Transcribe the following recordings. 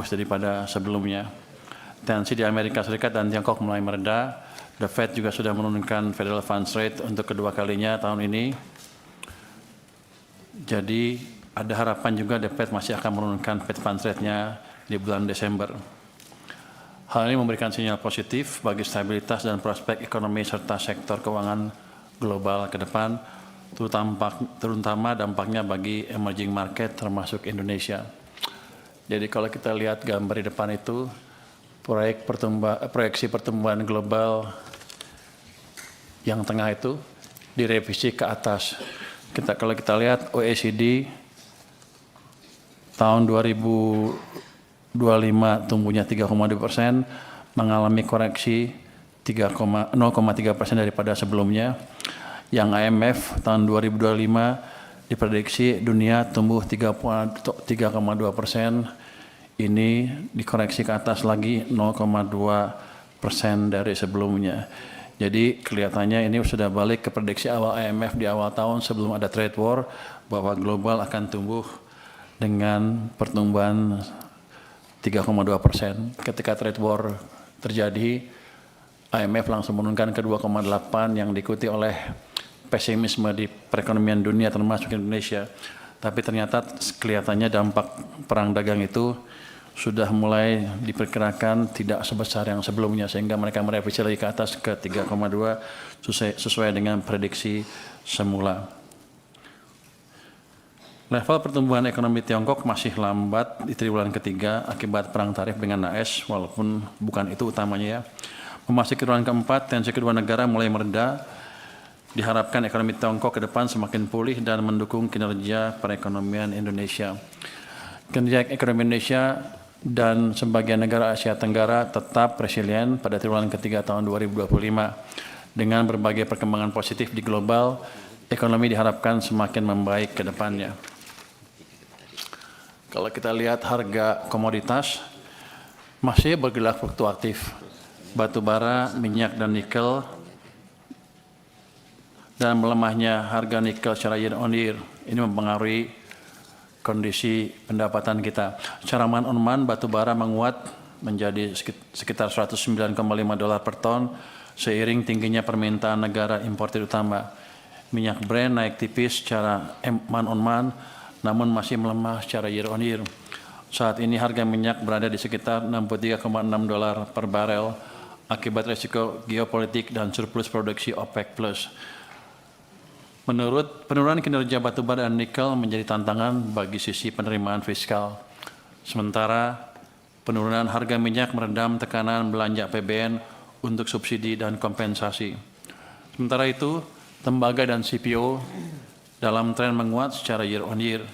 daripada sebelumnya. Tensi di Amerika Serikat dan Tiongkok mulai mereda. The Fed juga sudah menurunkan Federal Funds Rate untuk kedua kalinya tahun ini. Jadi ada harapan juga The Fed masih akan menurunkan Fed Funds Rate-nya di bulan Desember. Hal ini memberikan sinyal positif bagi stabilitas dan prospek ekonomi serta sektor keuangan global ke depan, terutama dampaknya bagi emerging market termasuk Indonesia. Jadi kalau kita lihat gambar di depan itu, proyeksi pertumbuhan global yang tengah itu direvisi ke atas. Kalau kita lihat OECD tahun 2025 tumbuhnya 3,2%, mengalami koreksi 0,3% daripada sebelumnya. Yang IMF tahun 2025 diprediksi dunia tumbuh 3,2%, ini dikoreksi ke atas lagi 0,2% dari sebelumnya. Jadi kelihatannya ini sudah balik ke prediksi awal IMF di awal tahun sebelum ada trade war, bahwa global akan tumbuh dengan pertumbuhan 3,2%. Ketika trade war terjadi, IMF langsung menurunkan ke 2,8 yang diikuti oleh pesimisme di perekonomian dunia termasuk Indonesia. Tapi ternyata kelihatannya dampak perang dagang itu sudah mulai diperkirakan tidak sebesar yang sebelumnya, sehingga mereka merevisi lagi ke atas ke 3,2 sesuai dengan prediksi semula. Level pertumbuhan ekonomi Tiongkok masih lambat di triwulan ketiga akibat perang tarif dengan AS, walaupun bukan itu utamanya ya. Memasuki triwulan keempat, tensi kedua negara mulai mereda. Diharapkan ekonomi Tiongkok ke depan semakin pulih dan mendukung kinerja perekonomian Indonesia. Kinerja ekonomi Indonesia dan sebagian negara Asia Tenggara tetap resilient pada triwulan ketiga tahun 2025. Dengan berbagai perkembangan positif di global, ekonomi diharapkan semakin membaik ke depannya. Kalau kita lihat harga komoditas, masih bergerak fluktuatif. Batu bara, minyak, dan nikel, dan melemahnya harga nikel secara year on year, ini mempengaruhi kondisi pendapatan kita. Secara month on month, batu bara menguat menjadi sekitar $109,5 per ton, seiring tingginya permintaan negara importir utama. Minyak Brent naik tipis secara month on month, namun masih melemah secara year on year. Saat ini harga minyak berada di sekitar $63,6 per barel akibat resiko geopolitik dan surplus produksi OPEC+. Menurut penurunan kinerja batubara dan nikel menjadi tantangan bagi sisi penerimaan fiskal. Sementara penurunan harga minyak meredam tekanan belanja APBN untuk subsidi dan kompensasi. Sementara itu, tembaga dan CPO dalam tren menguat secara year on year.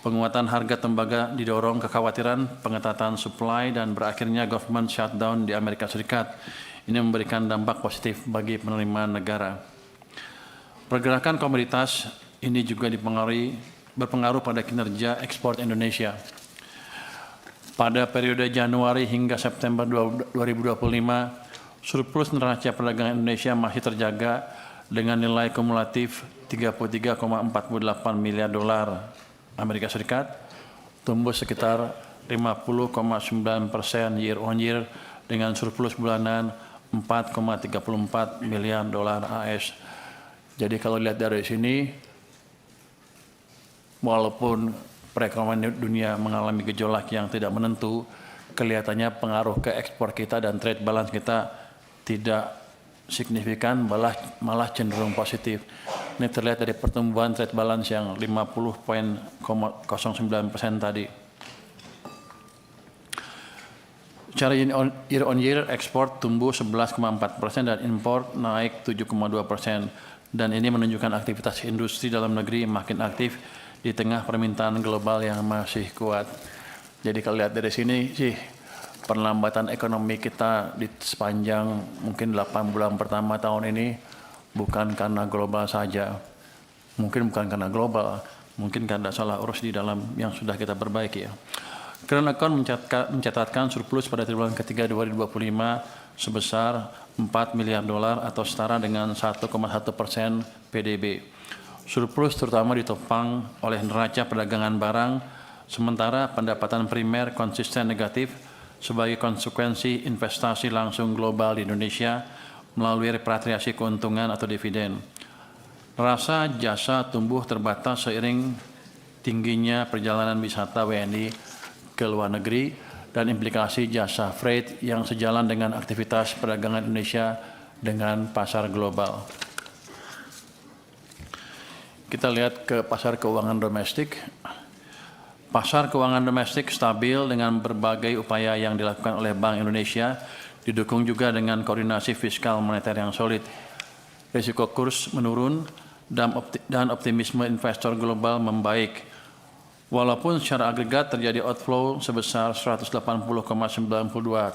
Penguatan harga tembaga didorong kekhawatiran pengetatan supply dan berakhirnya government shutdown di Amerika Serikat. Ini memberikan dampak positif bagi penerimaan negara. Pergerakan komoditas ini juga berpengaruh pada kinerja ekspor Indonesia. Pada periode Januari hingga September 2025, surplus neraca perdagangan Indonesia masih terjaga dengan nilai kumulatif $33,48 miliar Amerika Serikat, tumbuh sekitar 50,9% year on year dengan surplus bulanan $4,34 miliar AS. Jadi kalau lihat dari sini, walaupun perekonomian dunia mengalami gejolak yang tidak menentu, kelihatannya pengaruh ke ekspor kita dan trade balance kita tidak signifikan, malah cenderung positif. Ini terlihat dari pertumbuhan trade balance yang 50,09% tadi. Secara year on year, ekspor tumbuh 11,4% dan impor naik 7,2%. Dan ini menunjukkan aktivitas industri dalam negeri makin aktif di tengah permintaan global yang masih kuat. Jadi kalau lihat dari sini sih, perlambatan ekonomi kita di sepanjang mungkin 8 bulan pertama tahun ini bukan karena global saja. Mungkin bukan karena global, mungkin karena salah urus di dalam yang sudah kita perbaiki ya. Current account mencatatkan surplus pada triwulan ketiga 2025 sebesar $4 miliar atau setara dengan 1,1% PDB. Surplus terutama ditopang oleh neraca perdagangan barang Sementara pendapatan primer konsisten negatif sebagai konsekuensi investasi langsung global di Indonesia melalui repatriasi keuntungan atau dividen. Neraca jasa tumbuh terbatas seiring tingginya perjalanan wisata WNI ke luar negeri dan implikasi jasa freight yang sejalan dengan aktivitas perdagangan Indonesia dengan pasar global. Kita lihat ke pasar keuangan domestik. Pasar keuangan domestik stabil dengan berbagai upaya yang dilakukan oleh Bank Indonesia, didukung juga dengan koordinasi fiskal moneter yang solid. Risiko kurs menurun dan optimisme investor global membaik. Walaupun secara agregat terjadi outflow sebesar 180,92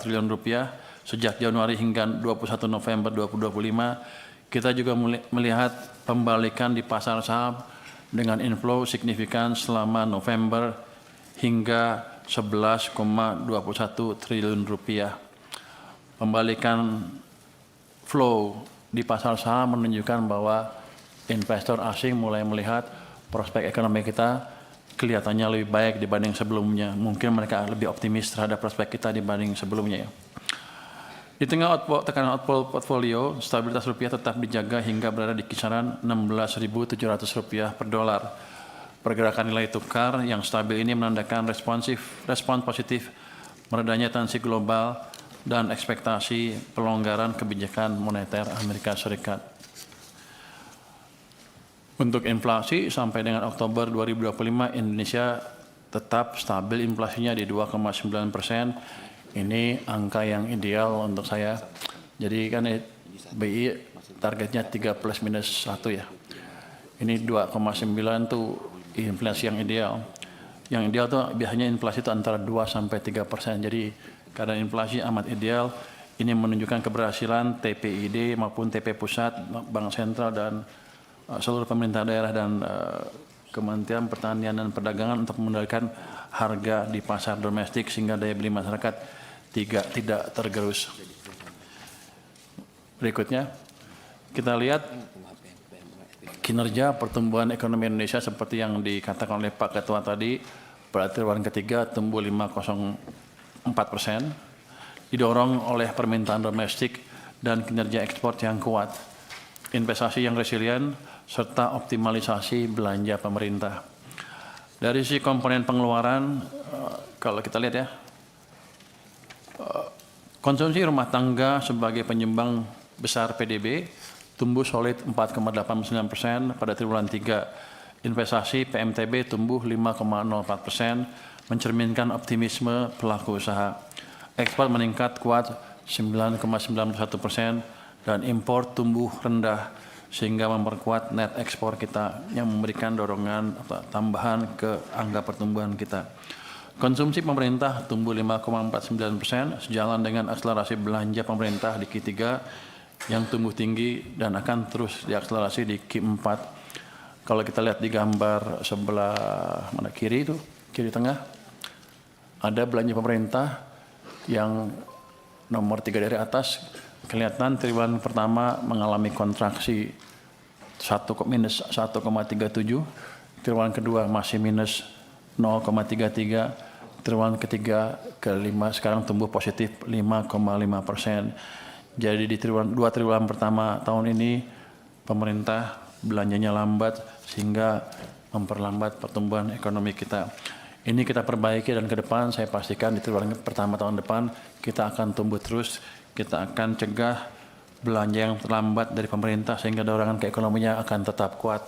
triliun rupiah sejak Januari hingga 21 November 2025, kita juga melihat pembalikan di pasar saham dengan inflow signifikan selama November hingga 11,21 triliun rupiah. Pembalikan flow di pasar saham menunjukkan bahwa investor asing mulai melihat prospek ekonomi kita kelihatannya lebih baik dibanding sebelumnya. Mungkin mereka lebih optimis terhadap prospek kita dibanding sebelumnya. Di tengah tekanan outflow portfolio, stabilitas rupiah tetap dijaga hingga berada di kisaran 16.700 rupiah per dolar. Pergerakan nilai tukar yang stabil ini menandakan respons positif meredanya tensi global dan ekspektasi pelonggaran kebijakan moneter Amerika Serikat. Untuk inflasi sampai dengan Oktober 2025 Indonesia tetap stabil inflasinya di 2,9%. Ini angka yang ideal untuk saya. Jadi kan BI targetnya 3 plus minus 1 ya. Ini 2,9 tuh inflasi yang ideal. Yang ideal tuh biasanya inflasi itu antara 2 sampai 3%. Jadi karena inflasi amat ideal, ini menunjukkan keberhasilan TPID maupun TP Pusat, Bank Sentral dan seluruh pemerintah daerah dan Kementerian Pertanian dan Perdagangan untuk mengendalikan harga di pasar domestik sehingga daya beli masyarakat tidak tergerus. Berikutnya, kita lihat kinerja pertumbuhan ekonomi Indonesia seperti yang dikatakan oleh Pak Ketua tadi, pada triwulan ketiga tumbuh 5,04%, didorong oleh permintaan domestik dan kinerja ekspor yang kuat, investasi yang resilient, serta optimalisasi belanja pemerintah. Dari sisi komponen pengeluaran, kalau kita lihat ya, konsumsi rumah tangga sebagai penyumbang besar PDB tumbuh solid 4,89% pada triwulan 3. Investasi PMTB tumbuh 5,04%, mencerminkan optimisme pelaku usaha. Ekspor meningkat kuat 9,91% dan impor tumbuh rendah sehingga memperkuat net ekspor kita yang memberikan dorongan tambahan ke angka pertumbuhan kita. Konsumsi pemerintah tumbuh 5,49% sejalan dengan akselerasi belanja pemerintah di Q3 yang tumbuh tinggi dan akan terus diakselerasi di Q4. Kalau kita lihat di gambar sebelah mana kiri itu, kiri tengah, ada belanja pemerintah yang nomor 3 dari atas. Kelihatan triwulan pertama mengalami kontraksi minus 1,37, triwulan kedua masih minus 0,33, triwulan ketiga ke 5 sekarang tumbuh positif 5,5%. Jadi di dua triwulan pertama tahun ini pemerintah belanjanya lambat sehingga memperlambat pertumbuhan ekonomi kita. Ini kita perbaiki dan ke depan saya pastikan di triwulan pertama tahun depan kita akan tumbuh terus. Kita akan cegah belanja yang terlambat dari pemerintah sehingga dorongan keekonominya akan tetap kuat.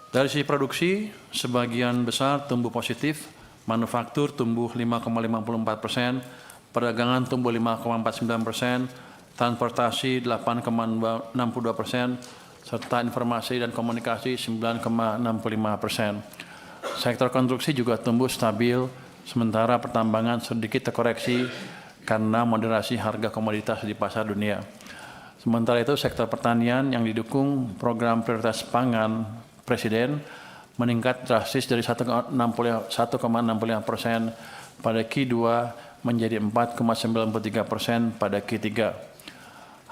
Dari sisi produksi, sebagian besar tumbuh positif, manufaktur tumbuh 5,54%, perdagangan tumbuh 5,49%, transportasi 8,62%, serta informasi dan komunikasi 9,65%. Sektor konstruksi juga tumbuh stabil, sementara pertambangan sedikit terkoreksi karena moderasi harga komoditas di pasar dunia. Sementara itu sektor pertanian yang didukung program prioritas pangan Presiden meningkat drastis dari 1,65% pada Q2 menjadi 4,93% pada Q3.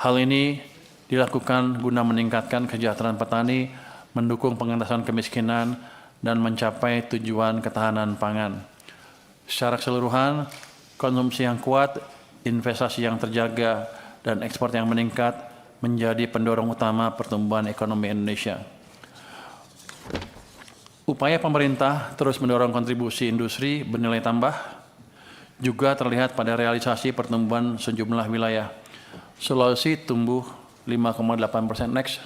Hal ini dilakukan guna meningkatkan kesejahteraan petani, mendukung pengentasan kemiskinan, dan mencapai tujuan ketahanan pangan. Secara keseluruhan, konsumsi yang kuat, investasi yang terjaga, dan ekspor yang meningkat menjadi pendorong utama pertumbuhan ekonomi Indonesia. Upaya pemerintah terus mendorong kontribusi industri bernilai tambah juga terlihat pada realisasi pertumbuhan sejumlah wilayah. Sulawesi tumbuh 5,8% next,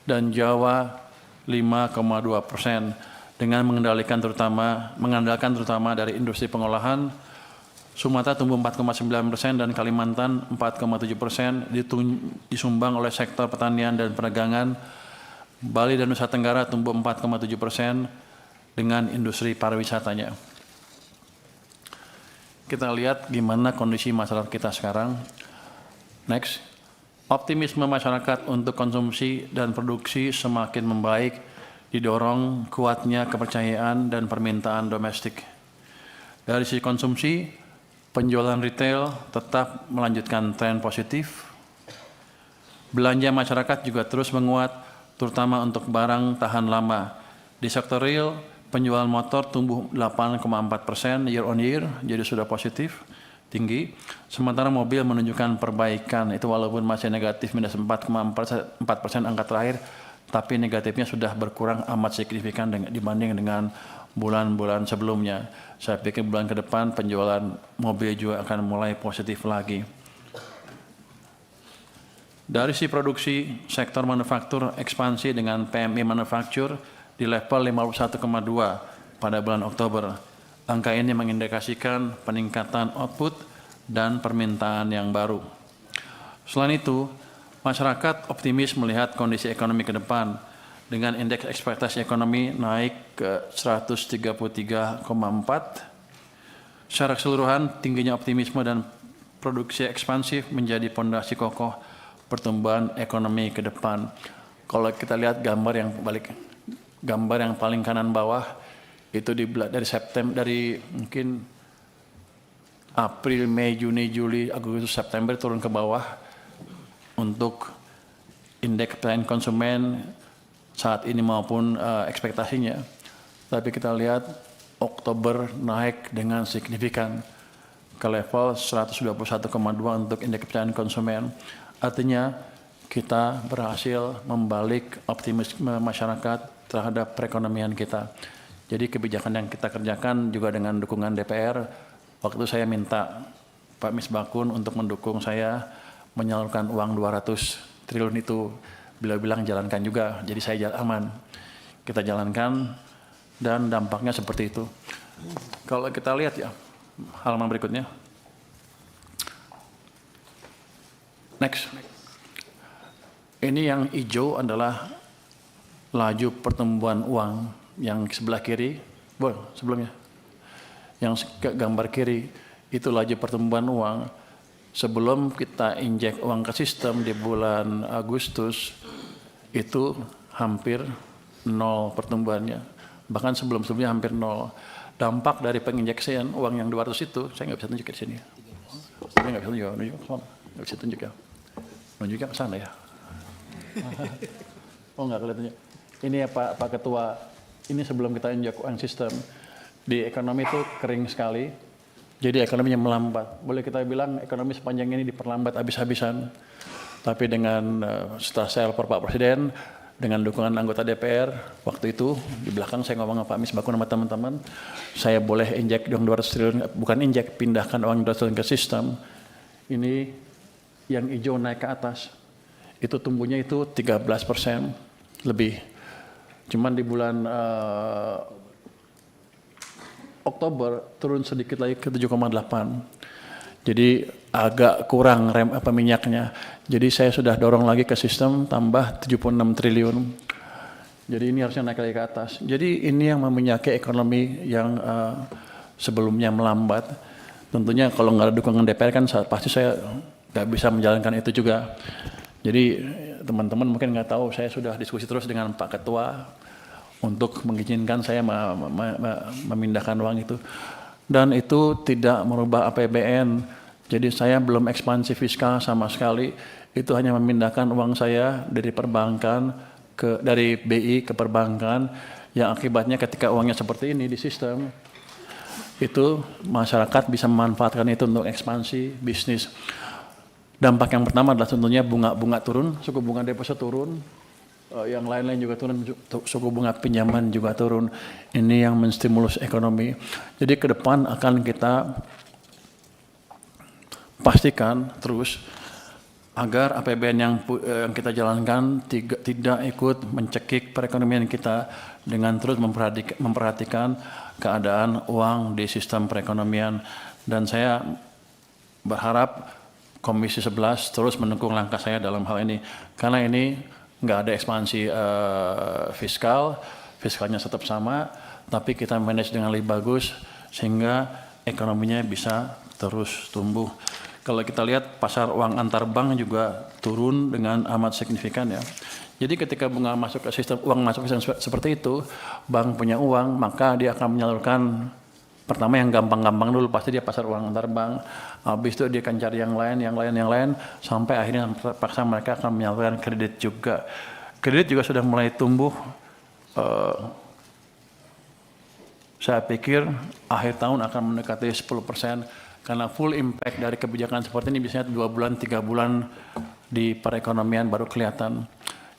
dan Jawa 5,2% dengan mengandalkan terutama dari industri pengolahan. Sumatera tumbuh 4,9% dan Kalimantan 4,7% disumbang oleh sektor pertanian dan perdagangan. Bali dan Nusa Tenggara tumbuh 4,7% dengan industri pariwisatanya. Kita lihat gimana kondisi masyarakat kita sekarang. Next. Optimisme masyarakat untuk konsumsi dan produksi semakin membaik, didorong kuatnya kepercayaan dan permintaan domestik. Dari sisi konsumsi, penjualan retail tetap melanjutkan tren positif. Belanja masyarakat juga terus menguat, terutama untuk barang tahan lama. Di sektor real, penjualan motor tumbuh 8,4% year on year, jadi sudah positif, tinggi. Sementara mobil menunjukkan perbaikan, itu walaupun masih negatif minus 4,4% angka terakhir, tapi negatifnya sudah berkurang amat signifikan dibanding dengan bulan-bulan sebelumnya. Saya pikir bulan ke depan penjualan mobil juga akan mulai positif lagi. Dari sisi produksi, sektor manufaktur ekspansi dengan PMI manufaktur di level 51,2 pada bulan Oktober. Angka ini mengindikasikan peningkatan output dan permintaan yang baru. Selain itu, masyarakat optimis melihat kondisi ekonomi ke depan dengan indeks ekspektasi ekonomi naik ke 133,4. Secara keseluruhan, tingginya optimisme dan produksi ekspansif menjadi pondasi kokoh pertumbuhan ekonomi ke depan. Kalau kita lihat gambar yang paling kanan bawah itu dari September, dari mungkin April, Mei, Juni, Juli, Agustus, September turun ke bawah untuk indeks kepercayaan konsumen saat ini maupun ekspektasinya. Tapi kita lihat Oktober naik dengan signifikan ke level 121,2 untuk indeks kepercayaan konsumen. Artinya kita berhasil membalik optimisme masyarakat terhadap perekonomian kita. Jadi kebijakan yang kita kerjakan juga dengan dukungan DPR. Waktu saya minta Pak Misbakun untuk mendukung saya menyalurkan uang 200 triliun itu, beliau bilang jalankan juga, jadi saya aman. Kita jalankan dan dampaknya seperti itu. Kalau kita lihat ya, halaman berikutnya. Next. Ini yang hijau adalah laju pertumbuhan uang, yang sebelah kiri, sebelumnya. Yang gambar kiri itu laju pertumbuhan uang. Sebelum kita injek uang ke sistem di bulan Agustus, itu hampir nol pertumbuhannya. Bahkan sebelum-sebelumnya hampir nol. Dampak dari penginjeksian uang yang 200 itu, saya nggak bisa tunjuk di sini. Saya nggak bisa nggak bisa tunjuk ya. Tunjuknya ke sana ya. Oh nggak kelihatannya. Ini ya Pak Ketua, ini sebelum kita injek uang sistem, di ekonomi itu kering sekali, jadi ekonominya melambat. Boleh kita bilang ekonomi sepanjang ini diperlambat habis-habisan. Tapi dengan setelah saya lapor Pak Presiden, dengan dukungan anggota DPR, waktu itu di belakang saya ngomong sama Pak Misbakun sama teman-teman, saya boleh injek uang 200 triliun, bukan injek, pindahkan uang 200 triliun ke sistem. Ini yang hijau naik ke atas, itu tumbuhnya itu 13% lebih. Cuman di bulan Oktober turun sedikit lagi ke 7,8. Jadi agak kurang minyaknya. Jadi saya sudah dorong lagi ke sistem tambah 76 triliun. Jadi ini harusnya naik lagi ke atas. Jadi ini yang meminyaki ekonomi yang sebelumnya melambat. Tentunya kalau nggak ada dukungan DPR kan pasti saya nggak bisa menjalankan itu juga. Jadi teman-teman mungkin nggak tahu, saya sudah diskusi terus dengan Pak Ketua untuk mengizinkan saya memindahkan uang itu. Dan itu tidak merubah APBN. Jadi saya belum ekspansi fiskal sama sekali. Itu hanya memindahkan uang saya dari perbankan dari BI ke perbankan. yang akibatnya ketika uangnya seperti ini di sistem, itu masyarakat bisa memanfaatkan itu untuk ekspansi bisnis. Dampak yang pertama adalah tentunya bunga turun, suku bunga deposit turun, yang lain-lain juga turun, suku bunga pinjaman juga turun. Ini yang menstimulus ekonomi. Jadi ke depan akan kita pastikan terus agar APBN yang kita jalankan tidak ikut mencekik perekonomian kita dengan terus memperhatikan keadaan uang di sistem perekonomian. Dan saya berharap Komisi 11 terus mendukung langkah saya dalam hal ini, karena ini nggak ada ekspansi fiskalnya tetap sama, tapi kita manage dengan lebih bagus sehingga ekonominya bisa terus tumbuh. Kalau kita lihat pasar uang antar bank juga turun dengan amat signifikan ya. Jadi ketika bunga masuk ke sistem, uang masuk ke sistem seperti itu, bank punya uang, maka dia akan menyalurkan. Pertama yang gampang-gampang dulu, pasti dia pasar uang antar bank. Habis itu dia akan cari yang lain, sampai akhirnya terpaksa mereka akan menyalurkan kredit juga. Kredit juga sudah mulai tumbuh. Saya pikir akhir tahun akan mendekati 10%, karena full impact dari kebijakan seperti ini biasanya 2 bulan, 3 bulan di perekonomian baru kelihatan.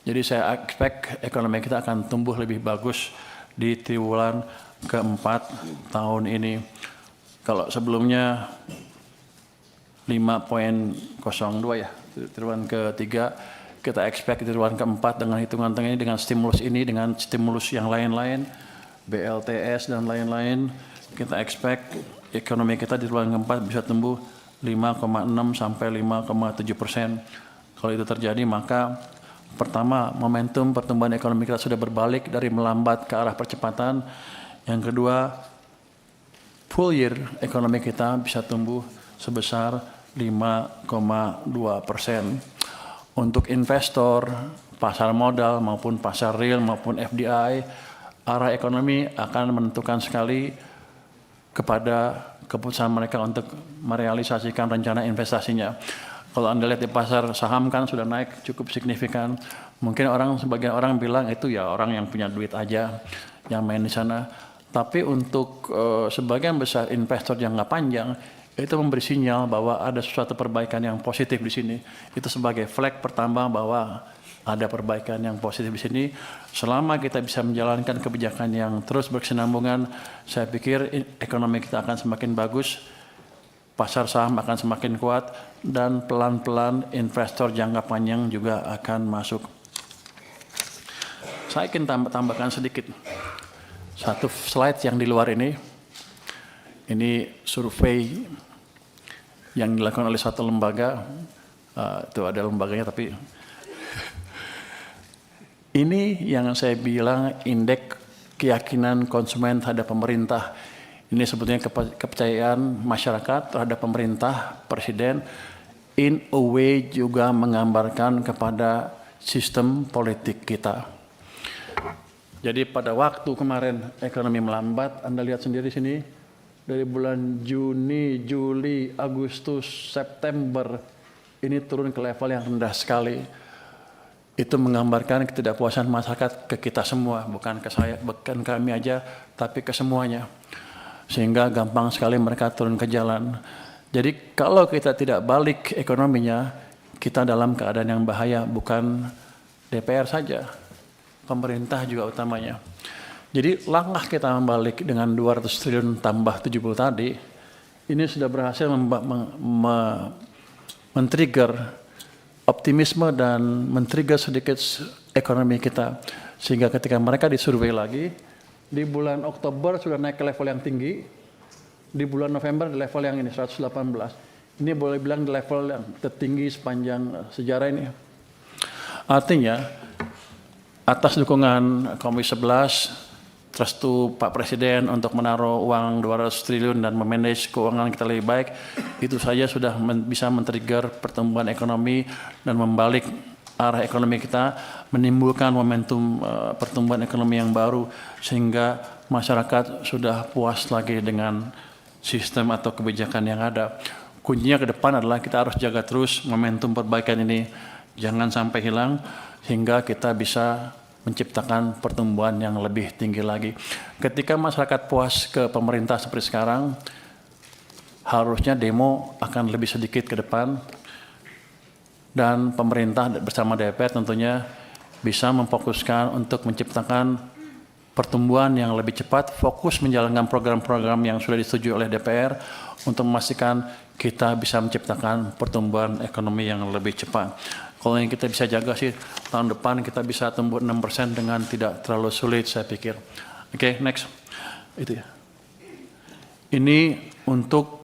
Jadi saya expect ekonomi kita akan tumbuh lebih bagus di triwulan keempat tahun ini. Kalau sebelumnya 5,02 ya, triwulan ketiga, kita expect di triwulan keempat dengan hitungan ini, dengan stimulus ini, dengan stimulus yang lain-lain, BLTS dan lain-lain, kita expect ekonomi kita di triwulan keempat bisa tumbuh 5,6 sampai 5,7%. Kalau itu terjadi, maka pertama, momentum pertumbuhan ekonomi kita sudah berbalik dari melambat ke arah percepatan. Yang kedua, full year ekonomi kita bisa tumbuh sebesar 5,2%. Untuk investor, pasar modal maupun pasar real maupun FDI, arah ekonomi akan menentukan sekali kepada keputusan mereka untuk merealisasikan rencana investasinya. Kalau Anda lihat di pasar saham kan sudah naik cukup signifikan. Mungkin sebagian orang bilang itu ya orang yang punya duit aja yang main di sana. Tapi untuk sebagian besar investor jangka panjang, itu memberi sinyal bahwa ada suatu perbaikan yang positif di sini. Itu sebagai flag pertama bahwa ada perbaikan yang positif di sini. Selama kita bisa menjalankan kebijakan yang terus berkesinambungan, saya pikir ekonomi kita akan semakin bagus, pasar saham akan semakin kuat, dan pelan-pelan investor jangka panjang juga akan masuk. Saya ingin tambahkan sedikit. Satu slide yang di luar ini survei yang dilakukan oleh satu lembaga, itu ada lembaganya tapi ini yang saya bilang indeks keyakinan konsumen terhadap pemerintah. Ini sebetulnya kepercayaan masyarakat terhadap pemerintah, presiden, in a way juga menggambarkan kepada sistem politik kita. Jadi pada waktu kemarin ekonomi melambat, Anda lihat sendiri sini, dari bulan Juni, Juli, Agustus, September, ini turun ke level yang rendah sekali. Itu menggambarkan ketidakpuasan masyarakat ke kita semua, bukan ke saya, bukan kami aja, tapi ke semuanya. Sehingga gampang sekali mereka turun ke jalan. Jadi kalau kita tidak balik ekonominya, kita dalam keadaan yang bahaya, bukan DPR saja, pemerintah juga utamanya. Jadi langkah kita membalik dengan 200 triliun tambah 70 tadi, ini sudah berhasil men-trigger optimisme dan men-trigger sedikit ekonomi kita. Sehingga ketika mereka disurvei lagi, di bulan Oktober sudah naik ke level yang tinggi, di bulan November di level yang ini 118. Ini boleh bilang di level yang tertinggi sepanjang sejarah ini. Artinya atas dukungan Komisi 11, restu Pak Presiden untuk menaruh uang 200 triliun dan memanage keuangan kita lebih baik, itu saja sudah bisa men-trigger pertumbuhan ekonomi dan membalik arah ekonomi kita, menimbulkan momentum pertumbuhan ekonomi yang baru, sehingga masyarakat sudah puas lagi dengan sistem atau kebijakan yang ada. Kuncinya ke depan adalah kita harus jaga terus momentum perbaikan ini, jangan sampai hilang, sehingga kita bisa menciptakan pertumbuhan yang lebih tinggi lagi. Ketika masyarakat puas ke pemerintah seperti sekarang, harusnya demo akan lebih sedikit ke depan, dan pemerintah bersama DPR tentunya bisa memfokuskan untuk menciptakan pertumbuhan yang lebih cepat, fokus menjalankan program-program yang sudah disetujui oleh DPR untuk memastikan kita bisa menciptakan pertumbuhan ekonomi yang lebih cepat. Kalau yang kita bisa jaga sih, tahun depan kita bisa tumbuh 6% dengan tidak terlalu sulit, saya pikir. Oke, next. Itu ya. Ini untuk